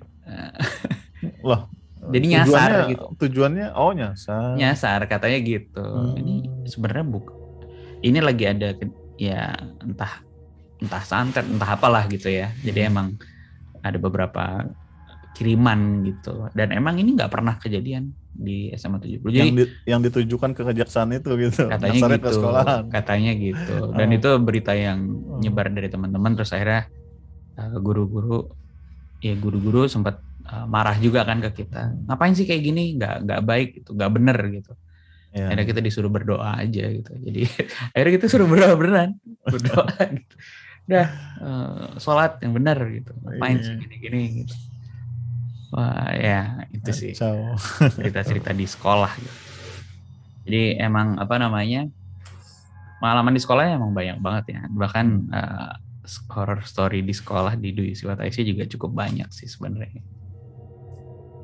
Loh. Jadi nyasar gitu. Tujuannya nyasar. Nyasar katanya gitu. Ini sebenarnya ini lagi ada ya entah santet, entah apalah gitu ya. Jadi emang ada beberapa kiriman gitu. Dan emang ini nggak pernah kejadian di SMA 70. Jadi yang ditujukan ke kejaksaan itu gitu. Katanya gitu. Ke sekolahan. Katanya gitu. Dan itu berita yang nyebar dari teman-teman. Terus akhirnya guru-guru sempat marah juga kan ke kita. Ngapain sih kayak gini? Nggak baik gitu, nggak bener gitu. Akhirnya kita disuruh berdoa aja gitu. Jadi akhirnya kita suruh berdoa beneran, berdoa gitu. Udah sholat yang benar gitu. Ngapain sih gini-gini gitu. Wah ya itu sih cerita-cerita di sekolah gitu. Jadi emang pengalaman di sekolah emang banyak banget ya. Bahkan horror story di sekolah di Do You See What I See juga cukup banyak sih sebenarnya.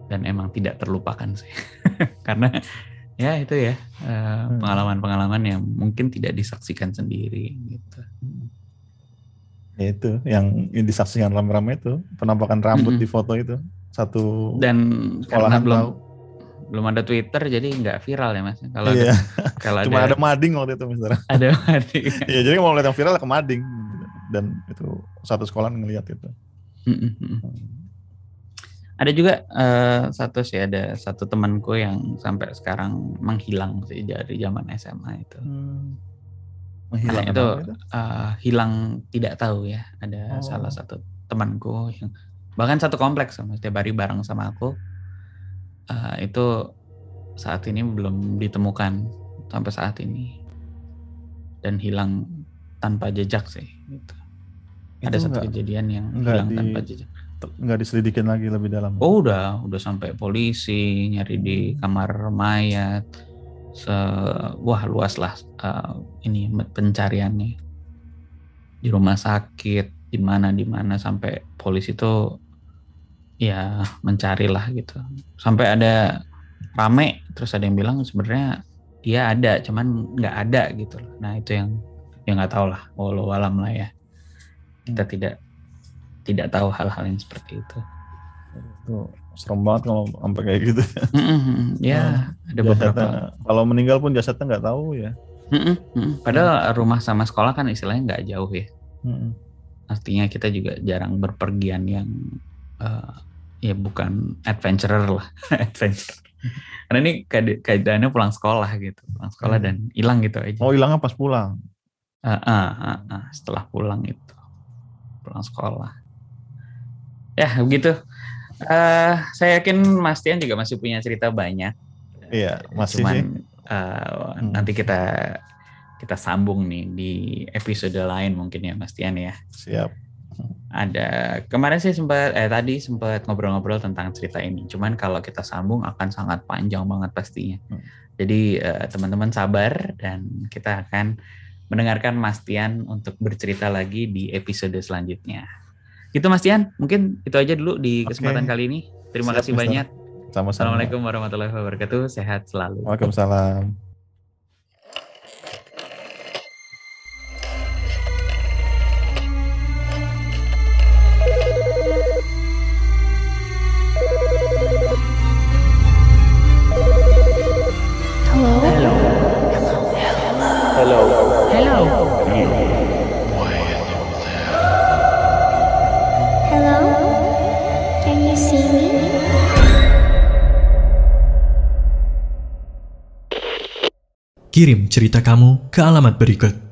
Dan emang tidak terlupakan sih. Karena ya itu ya pengalaman-pengalaman yang mungkin tidak disaksikan sendiri gitu. Ya itu yang disaksikan rame-rame itu penampakan rambut di foto itu satu. Dan karena tahu. belum ada Twitter jadi nggak viral ya Mas. Kalau cuma ada mading waktu itu misalnya. Ada mading. Iya jadi mau lihat yang viral ke mading dan itu satu sekolah ngelihat itu. Ada juga ada satu temanku yang sampai sekarang menghilang sih dari zaman SMA itu. Menghilang itu hilang tidak tahu ya. Ada salah satu temanku yang bahkan satu kompleks sama setiap hari bareng sama aku. Itu saat ini belum ditemukan sampai saat ini dan hilang tanpa jejak sih gitu. Ada satu kejadian yang hilang tanpa jejak. Nggak diselidikin lagi lebih dalam. Oh udah sampai polisi nyari di kamar mayat. Luas lah ini pencariannya di rumah sakit di mana sampai polisi itu ya mencari lah gitu sampai ada rame terus ada yang bilang sebenarnya dia ada cuman nggak ada gitu. Nah itu yang nggak tahu lah walau alam lah ya kita tidak tahu hal-hal yang seperti itu. Itu serem banget kalau sampai kayak gitu. Ya ada beberapa kalau meninggal pun jasadnya nggak tahu ya. Padahal rumah sama sekolah kan istilahnya nggak jauh ya. Artinya kita juga jarang berpergian yang ya bukan adventurer lah. Adventure. Karena ini keadaannya pulang sekolah dan hilang gitu aja. Oh hilangnya pas pulang. Setelah pulang sekolah. Ya begitu. Saya yakin Mas Tian juga masih punya cerita banyak. Iya masih. Cuman nanti kita sambung nih di episode lain mungkin ya Mas Tian ya. Siap. Ada kemarin sih tadi sempat ngobrol-ngobrol tentang cerita ini. Cuman kalau kita sambung akan sangat panjang banget pastinya. Jadi teman-teman sabar dan kita akan mendengarkan Mas Tian untuk bercerita lagi di episode selanjutnya. Gitu Mas Tian, mungkin itu aja dulu di kesempatan kali ini. Terima kasih banyak. Sama-sama. Assalamualaikum warahmatullahi wabarakatuh. Sehat selalu. Waalaikumsalam. Kirim cerita kamu ke alamat berikut.